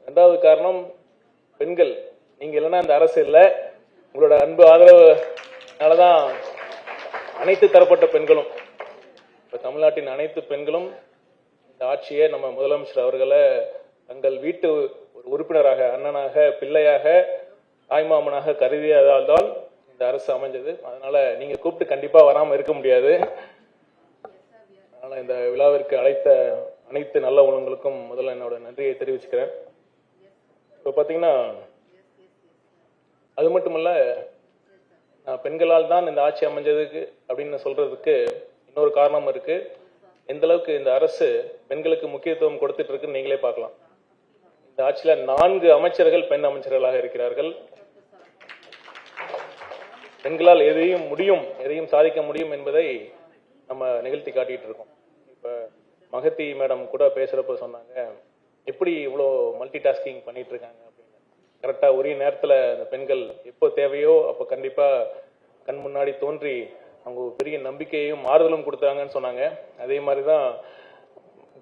2வது காரணம் பெண்கள். நீங்க இல்லைன்னா இந்த அரசு இல்லை. உங்களோட அன்பு ஆதரவுனாலதான் அனைத்து தரப்பட்ட பெண்களும், இப்ப தமிழ்நாட்டின் அனைத்து பெண்களும் இந்த ஆட்சியை, நம்ம முதலமைச்சர் அவர்களை தங்கள் வீட்டு ஒரு உறுப்பினராக, அண்ணனாக, பிள்ளையாக, தாய்மாமனாக கருதியதால் தான் இந்த அரசு அமைஞ்சது. அதனால நீங்க கூப்பிட்டு கண்டிப்பா வராம இருக்க முடியாது. அதனால இந்த விழாவிற்கு அழைத்த அனைத்து நல்ல உள்ளங்களுக்கும் முதல்ல என்னோட நன்றியை தெரிவிச்சுக்கிறேன். இப்போ பாத்தீங்கன்னா, அது மட்டுமல்ல, பெண்களால் தான் இந்த ஆட்சி அமைஞ்சதுக்கு அப்படின்னு சொல்றதுக்கு இன்னொரு காரணம் இருக்கு. எந்த அளவுக்கு இந்த அரசு பெண்களுக்கு முக்கியத்துவம் கொடுத்துட்டு இருக்குன்னு நீங்களே பார்க்கலாம். இந்த ஆட்சியில 4 அமைச்சர்கள் பெண் அமைச்சர்களாக இருக்கிறார்கள். பெண்களால் எதையும் முடியும், எதையும் சாதிக்க முடியும் என்பதை நம்ம நிகழ்த்தி காட்டிட்டு இருக்கோம். இப்ப மகத்தி மேடம் கூட பேசுறப்ப சொன்னாங்க, எப்படி இவ்வளோ மல்டி டாஸ்கிங் பண்ணிட்டு இருக்காங்க அப்படின்னு. கரெக்டா உரிய நேரத்துல அந்த பெண்கள் எப்போ தேவையோ அப்போ கண்டிப்பா கண் முன்னாடி தோன்றி அவங்க பெரிய நம்பிக்கையும் ஆறுதலும் கொடுத்தாங்கன்னு சொன்னாங்க. அதே மாதிரிதான்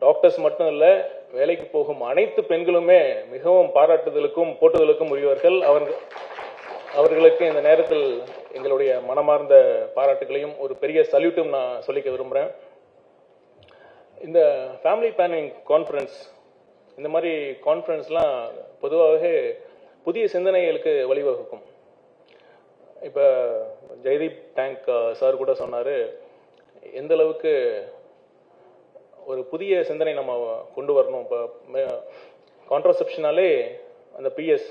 டாக்டர்ஸ் மட்டும் இல்ல, வேலைக்கு போகும் அனைத்து பெண்களுமே மிகவும் பாராட்டுதலுக்கும் போட்டுதலுக்கும் உரியவர்கள். அவர்களுக்கு இந்த நேரத்தில் எங்களுடைய மனமார்ந்த பாராட்டுகளையும் ஒரு பெரிய சல்யூட்டும் நான் சொல்லிக்க விரும்புகிறேன். இந்த ஃபேமிலி பிளானிங் கான்ஃபரன்ஸ், இந்த மாதிரி கான்ஃபரன்ஸ்லாம் பொதுவாகவே புதிய சிந்தனைகளுக்கு வழிவகுக்கும். இப்போ ஜெய்தீப் டேங்க் சார் கூட சொன்னார், எந்த அளவுக்கு ஒரு புதிய சிந்தனை நம்ம கொண்டு வரணும். இப்போ கான்ட்ராசெப்ஷனாலே அந்த பிஎஸ்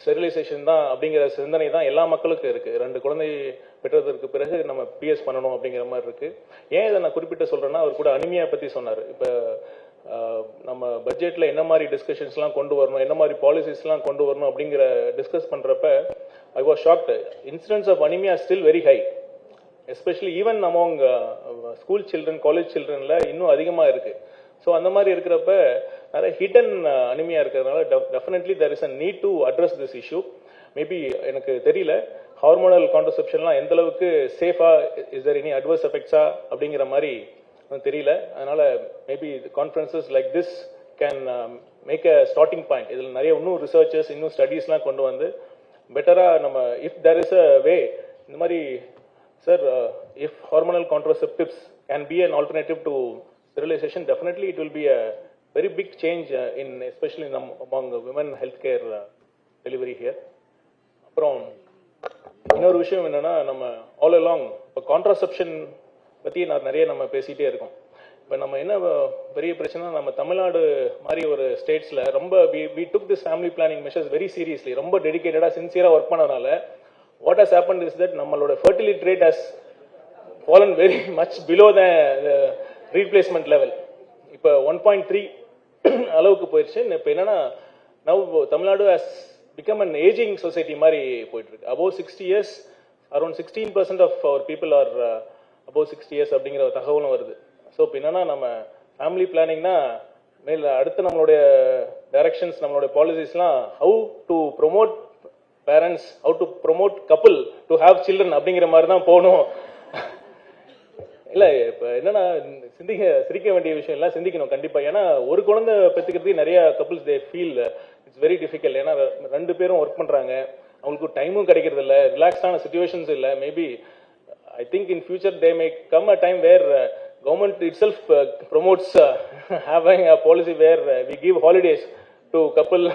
ஸ்டெரிலைசேஷன் தான் அப்படிங்கிற சிந்தனை தான் எல்லா மக்களுக்கும் இருக்குது. 2 குழந்தை பெற்றதற்கு பிறகு நம்ம பிஎஸ் பண்ணணும் அப்படிங்கிற மாதிரி இருக்குது. ஏன் இதை நான் குறிப்பிட்டு சொல்கிறேன்னா, அவர் கூட அனிமியா பற்றி சொன்னார். இப்போ நம்ம பட்ஜெட்டில் என்ன மாதிரி டிஸ்கஷன்ஸ்லாம் கொண்டு வரணும், என்ன மாதிரி பாலிசிஸ்லாம் கொண்டு வரணும் அப்படிங்கிற டிஸ்கஸ் பண்ணுறப்ப I was shocked. Incidents of anaemia still very high, especially even among school children, college சில்ட்ரன்ல இன்னும் அதிகமாக இருக்குது. ஸோ அந்த மாதிரி இருக்கிறப்ப நிறைய ஹிடன் அனிமியா இருக்கிறதுனால definitely there is a need to address this issue. Maybe எனக்கு தெரியல ஹார்மோனல் கான்ட்ரசெப்ஷன்லாம் எந்த அளவுக்கு சேஃபா, இஸ் தேர் எனி அட்வர்ஸ் எஃபெக்ட்ஸா அப்படிங்கிற மாதிரி தெரியல. அதனால maybe conferences like this can make a starting point. இதில் நிறைய இன்னும் ரிசர்ச்சர்ஸ், இன்னும் ஸ்டடீஸ்லாம் கொண்டு வந்து பெட்டராக நம்ம, if there is a way, இந்த மாதிரி sir, if hormonal contraceptives can be an alternative to sterilization, definitely it will be a very big change in, especially among women healthcare delivery here. அப்புறம் இன்னொரு விஷயம் என்னன்னா, நம்ம ஆல் அலாங் இப்போ contraception பற்றி நிறைய நம்ம பேசிகிட்டே இருக்கோம். இப்போ நம்ம என்ன பெரிய பிரச்சனை, நம்ம தமிழ்நாடு மாதிரி ஒரு ஸ்டேட்ஸில் ரொம்ப we took this family planning measures very seriously, ரொம்ப டெடிகேட்டடாக சின்சியராக ஒர்க் பண்ணதுனால what has happened is that நம்மளோட fertility rate has fallen very much below the replacement level. இப்போ 1.3 அளவுக்கு போயிடுச்சு. இப்போ என்னன்னா, now Tamil Nadu has become an ageing society மாதிரி போயிட்டு இருக்கு. Above 60 years, around 16% of our people are above 60 years அப்படிங்கிற ஒரு தகவலும் வருது. ஸோ இப்போ என்னன்னா, நம்ம ஃபேமிலி பிளானிங்னா மேல அடுத்து நம்மளுடைய டைரக்ஷன்ஸ், நம்மளுடைய பாலிசிஸ்லாம் how to promote parents, how to promote couple to have children அப்படிங்கிற மாதிரி தான் போகணும். இல்லை, இப்போ என்னன்னா, சிரிக்க வேண்டிய விஷயம் எல்லாம் சிந்திக்கணும் கண்டிப்பாக. ஏன்னா ஒரு குழந்தை பெற்றுக்கிறதுக்கு நிறைய couples they feel it's very difficult. ஏன்னா 2 பேரும் ஒர்க் பண்ணுறாங்க, அவங்களுக்கு டைமும் கிடைக்கிறது இல்லை, ரிலாக்ஸான சுச்சுவேஷன்ஸ் இல்லை. Maybe I think in future they may come a time where government itself promotes having a policy where we give holidays to couple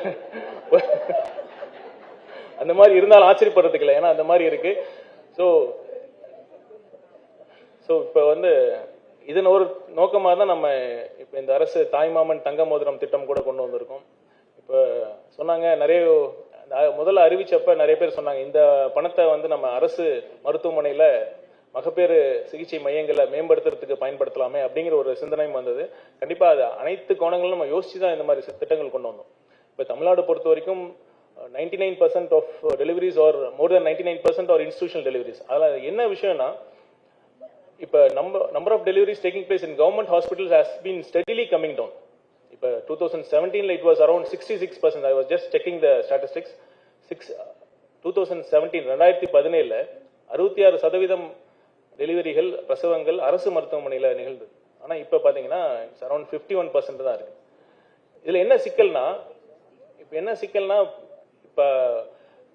அந்த மாதிரி இருந்தாலும் ஆச்சரியப்படுறதுக்கு இல்லை, ஏன்னா அந்த மாதிரி இருக்கு. ஸோ இப்போ வந்து இதன் ஒரு நோக்கமாக தான் நம்ம இப்போ இந்த அரசு தாய்மாமன் தங்க மோதிரம் திட்டம் கூட கொண்டு வந்திருக்கோம். இப்போ சொன்னாங்க நிறைய முதல்ல அறிவிச்சப்ப நிறைய பேர் சொன்னாங்க இந்த பணத்தை வந்து நம்ம அரசு மருத்துவமனையில் மகப்பேறு சிகிச்சை மையங்களை மேம்படுத்துறதுக்கு பயன்படுத்தலாமே அப்படிங்கிற ஒரு சிந்தனையும் வந்தது. கண்டிப்பாக அது அனைத்து கோணங்களும் நம்ம யோசிச்சு தான் இந்த மாதிரி திட்டங்கள் கொண்டு வந்தோம். இப்போ தமிழ்நாடு பொறுத்த வரைக்கும் 99% of deliveries are more than 99% are institutional deliveries. அதில் என்ன விஷயம்னா இப்போ number of deliveries taking place in government hospitals has been steadily coming down. இப்போ 2017 it was around 66%. I was just checking the statistics. 2017 66% டெலிவரிகள் பிரசவங்கள் அரசு மருத்துவமனையில் நிகழ்ந்தது. ஆனால் இப்போ பார்த்தீங்கன்னா இட்ஸ் அரௌண்ட் 51% தான் இருக்கு. இதில் என்ன சிக்கல்னா இப்போ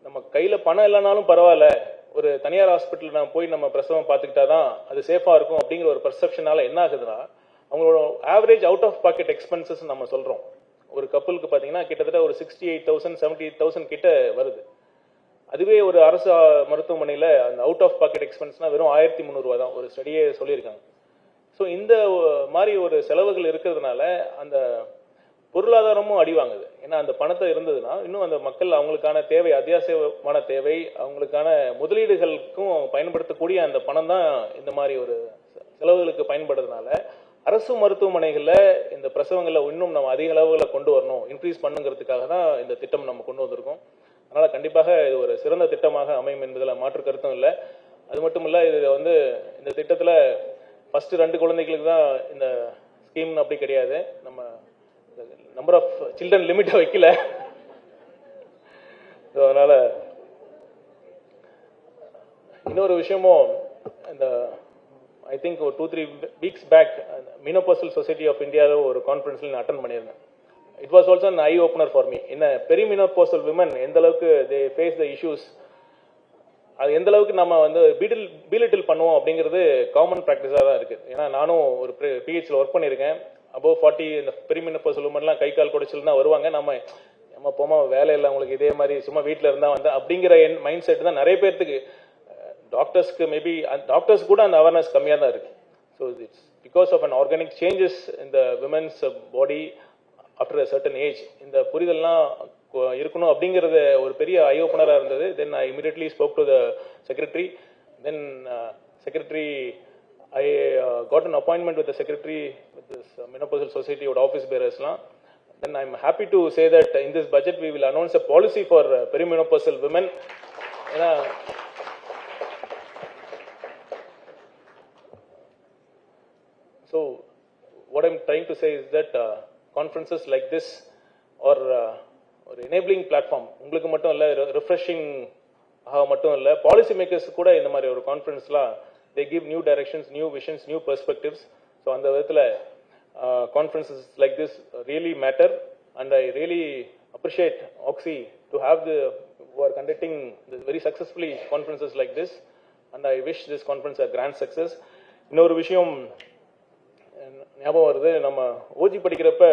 நம்ம கையில் பணம் இல்லைனாலும் பரவாயில்ல, ஒரு தனியார் ஹாஸ்பிட்டல் நான் போய் நம்ம பிரசவம் பார்த்துக்கிட்டா தான் அது சேஃபாக இருக்கும் அப்படிங்கிற ஒரு பர்செப்ஷனால என்ன ஆகுதுன்னா அவங்களோட average out of pocket expenses நம்ம சொல்கிறோம். ஒரு கப்பலுக்கு பார்த்தீங்கன்னா கிட்டத்தட்ட ஒரு 68,000 70,000 கிட்ட வருது. அதுவே ஒரு அரசு மருத்துவமனையில் அந்த அவுட் ஆஃப் பாக்கெட் எக்ஸ்பென்ஸ்னா வெறும் 1,300 ரூபா தான் ஒரு ஸ்டடியே சொல்லியிருக்காங்க. ஸோ இந்த மாதிரி ஒரு செலவுகள் இருக்கிறதுனால அந்த பொருளாதாரமும் அடி வாங்குது. ஏன்னா அந்த பணத்தை இருந்ததுன்னா இன்னும் அந்த மக்கள் அவங்களுக்கான தேவை, அத்தியாவசியமான தேவை, அவங்களுக்கான முதலீடுகளுக்கும் பயன்படுத்தக்கூடிய அந்த பணம் தான் இந்த மாதிரி ஒரு செலவுகளுக்கு பயன்படுறதுனால அரசு மருத்துவமனைகளில் இந்த பிரசவங்களில் இன்னும் நம்ம அதிக அளவுகளில் கொண்டு வரணும், இன்க்ரீஸ் பண்ணுங்கிறதுக்காக தான் இந்த திட்டம் நம்ம கொண்டு வந்திருக்கோம். அதனால் கண்டிப்பாக இது ஒரு சிறந்த திட்டமாக அமையும் என்பதில் மாற்று கருத்தும் இல்லை. அது மட்டும் இல்லை, இது வந்து இந்த திட்டத்தில் ஃபர்ஸ்ட் 2 குழந்தைகளுக்கு தான் இந்த ஸ்கீம் அப்படி கிடையாது. நம்ம நம்பர் ஆஃப் சில்ட்ரன் லிமிட்டை வைக்கல. அதனால இன்னொரு விஷயமும் இந்த ஐ திங்க் ஒரு 2-3 வீக்ஸ் பேக் மீனோபாசல் சொசைட்டி ஆஃப் இந்தியாவில் ஒரு கான்ஃபரன்ஸ்ல நான் அட்டன் பண்ணியிருந்தேன். It was also an eye opener for me. என்ன பெரிமினோபாசல் விமன் எந்த அளவுக்கு தே ஃபேஸ் த இஷ்யூஸ், அது எந்த அளவுக்கு நம்ம வந்து பீலிட்டில் பண்ணுவோம் அப்படிங்கிறது காமன் ப்ராக்டிஸாக தான் இருக்குது. ஏன்னா நானும் ஒரு பிஹெச்ல ஒர்க் பண்ணியிருக்கேன். above 40 இந்த பெரிமினோபாசல் விமன்லாம் கை கால் குடைச்சல் தான் வருவாங்க. நம்ம போமா வேலை இல்லை அவங்களுக்கு, இதே மாதிரி சும்மா வீட்டில் இருந்தால் வந்து அப்படிங்கிற மைண்ட் செட் தான் நிறைய பேர்த்துக்கு. டாக்டர்ஸ்க்கு மேபி டாக்டர்ஸ் கூட அந்த அவேர்னஸ் கம்மியாக தான் இருக்குது. So it's because of an organic changes இந்த women's body after a certain age இந்த புரிதல்லாம் இருக்கணும் அப்படிங்கிறது ஒரு பெரிய ஐ ஓப்பனராக இருந்தது. Then I immediately spoke to the secretary. Then secretary I got an appointment with the secretary with this Menopausal Society of office bearers. Then I'm happy to say that in this budget we will announce a policy for perimenopausal women. So what I'm trying to say is that conferences like this or enabling platform உங்களுக்கு மட்டும் இல்ல, refreshing மட்டும் இல்ல, policy makers கூட இந்த மாதிரி ஒரு கான்ஃபரன்ஸ்லாம் they give new directions, new visions, new perspectives. So on the vidathila conferences like this really matter, and I really appreciate OGSSI to have who are conducting this very successfully conferences like this, and I wish this conference a grand success. இன்னொரு விஷயம் ஞாபகம் வருது, நம்ம OG படிக்கிறப்ப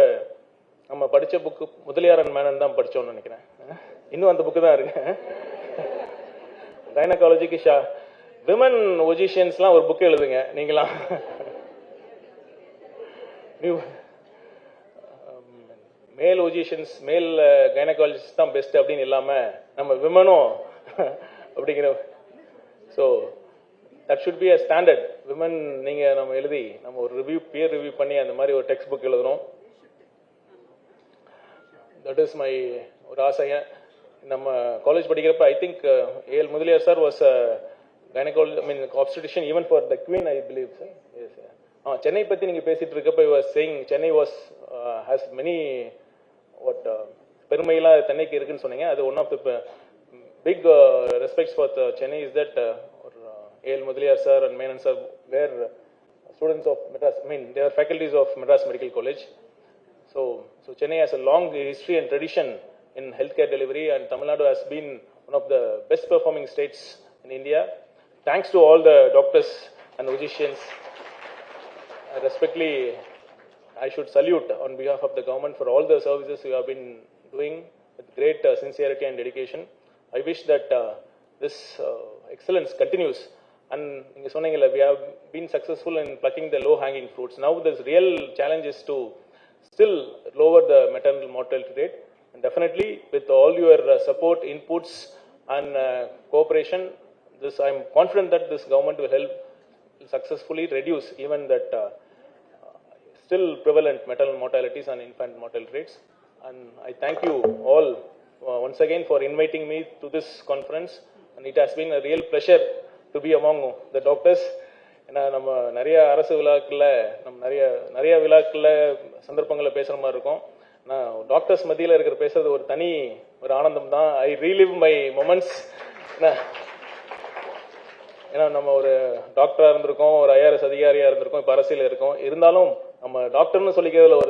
நம்ம படிச்ச book முதலியாரன் Menon தான் படிச்சோம்னு நினைக்கிறேன். இன்னும் அந்த புக்கு தான் இருக்கு. கைனகாலஜிக்கு விமன் ஒஜிஷியன்ஸ்லாம் ஒரு புக் எழுதுங்க நீங்களாம். மேல் ஒஜிஷியன்ஸ் மேல் கைனகாலஜிஸ்ட் தான் பெஸ்ட் அப்படின்னு இல்லாம நம்ம விமனும் அப்படிங்கிற, so that should be a standard. Women நீங்க நம்ம எழுதி நம்ம ஒரு பியர் ரிவ்யூ பண்ணி அந்த மாதிரி ஒரு டெக்ஸ்ட் புக் எழுதுறோம். தட் இஸ் மை ஒரு ஆசைய. நம்ம காலேஜ் படிக்கிறப்ப I think A L Mudaliar sir was gynecology, I mean obstetrician even for the queen, I believe, sir. Yes, sir. Chennai பத்தி நீங்க பேசிட்டு இருக்கப்ப he was saying Chennai was has many what பெருமைகளா சென்னைக்கு இருக்குன்னு சொன்னீங்க. அது one of the big respects for Chennai is that A.L. Mudaliyar sir and Menon sir were students of Madras, I mean they are faculties of Madras Medical College. So Chennai has a long history and tradition in healthcare delivery, and Tamil Nadu has been one of the best performing states in India. Thanks to all the doctors and physicians. Respectfully, I should salute on behalf of the government for all the services you have been doing with great sincerity and dedication. I wish that this excellence continues. And we have been successful in plucking the low-hanging fruits. Now the real challenge is to still lower the maternal mortality rate. And definitely, with all your support, inputs, and cooperation, I am confident that this government will help successfully reduce even that still prevalent maternal mortalities and infant mortality rates. And I thank you all once again for inviting me to this conference. And it has been a real pleasure to be among the doctors. ஏன்னா நம்ம நிறைய அரசு விழாக்களில் நிறைய விழாக்களில் சந்தர்ப்பங்களில் பேசுகிற மாதிரி இருக்கும். நான் டாக்டர்ஸ் மத்தியில் இருக்கிற பேசுறது ஒரு ஆனந்தம் தான். ஐ ரீலிவ் மை மொமெண்ட்ஸ். ஏன்னா நம்ம ஒரு டாக்டராக இருந்திருக்கோம், ஒரு IRS அதிகாரியாக இருந்திருக்கோம், இப்போ அரசியல் இருக்கோம். இருந்தாலும் நம்ம டாக்டர்னு சொல்லிக்கிறதுல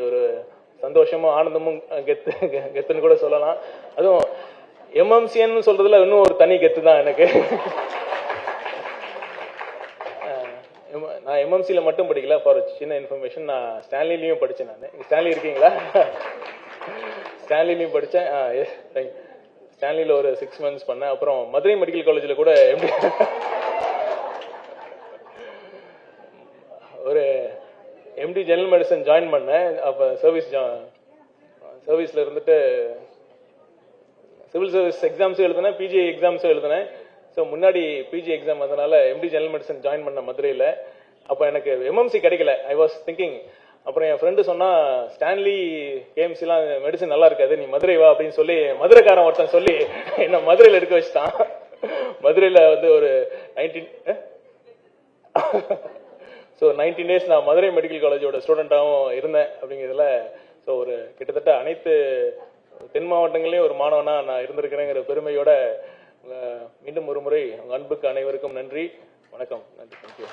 ஒரு சந்தோஷமும் ஆனந்தமும் கெத்துன்னு கூட சொல்லலாம். அதுவும் MMCன்னு சொல்றதுல இன்னும் ஒரு தனி கெத்து தான் எனக்கு. நான் MMCல மட்டும் படிக்கல. ஃபார் சின்ன இன்ஃபர்மேஷன், நான் ஸ்டான்லிலையும் படித்தேன். நான் ஸ்டான்லி இருக்கீங்களா? ஸ்டான்லிலையும் படித்தேன். ஸ்டான்லியில் ஒரு 6 months பண்ணேன். அப்புறம் மதுரை மெடிக்கல் காலேஜில் கூட ஒரு MD ஜெனரல் மெடிசன் ஜாயின் பண்ணேன். அப்போ சர்வீஸில் இருந்துட்டு சிவில் சர்வீஸ் எக்ஸாம்ஸும் எழுதினேன், PG எக்ஸாம்ஸும் எழுதினேன். ஸோ முன்னாடி PG எக்ஸாம் அதனால MD ஜெனரல் மெடிசன் ஜாயின் பண்ண மதுரையில். அப்போ எனக்கு MMC கிடைக்கல. I was thinking. அப்புறம் என் ஃப்ரெண்டு சொன்னா, ஸ்டான்லி KMCலாம் மெடிசன் நல்லா இருக்காது, நீ மதுரை வா அப்படின்னு சொல்லி மதுரைக்காரன் ஒருத்தன் சொல்லி என்ன மதுரையில் எடுக்க வச்சுட்டான். மதுரையில் ஒரு 19 days நான் மதுரை மெடிக்கல் காலேஜோட ஸ்டூடெண்ட்டாகவும் இருந்தேன். அப்படிங்கிறதுல கிட்டத்தட்ட அனைத்து தென் மாவட்டங்களையும் ஒரு மாணவனா நான் இருந்திருக்கிறேங்கிற பெருமையோட மீண்டும் ஒரு முறை உங்க அன்புக்கு அனைவருக்கும் நன்றி, வணக்கம். நன்றி. தேங்க்யூ.